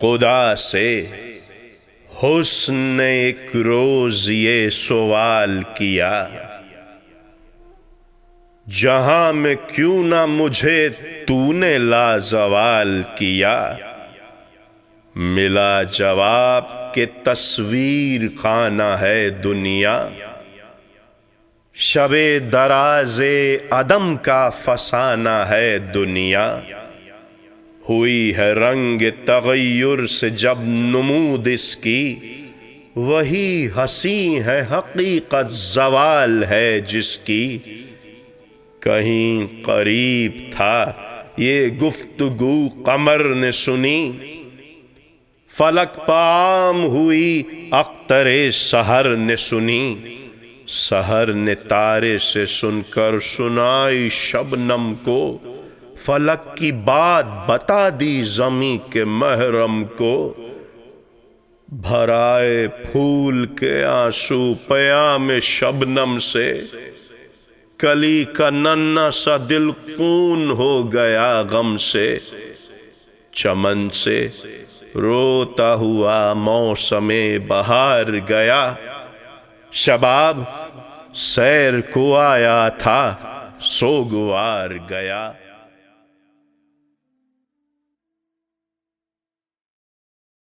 खुदा से हुस्न ने एक रोज ये सवाल किया, जहां में क्यों ना मुझे तूने लाजवाल किया। मिला जवाब के तस्वीर खाना है दुनिया, शबे दराजे अदम का फसाना है दुनिया। हुई है रंग तगय्युर से जब नुमूद इसकी, वही हंसी है हकीकत जवाल है जिसकी। कहीं करीब था ये गुफ्तगू कमर ने सुनी, फलक पाम हुई अख्तरे सहर ने सुनी। सहर ने तारे से सुनकर सुनाई शबनम को, फलक की बात बता दी ज़मी के महरम को। भराए फूल के आंसू पयाम शबनम से, कली का नन्ना सा दिल खून हो गया गम से। चमन से रोता हुआ मौसमे बहार गया, शबाब सैर को आया था सोगवार गया।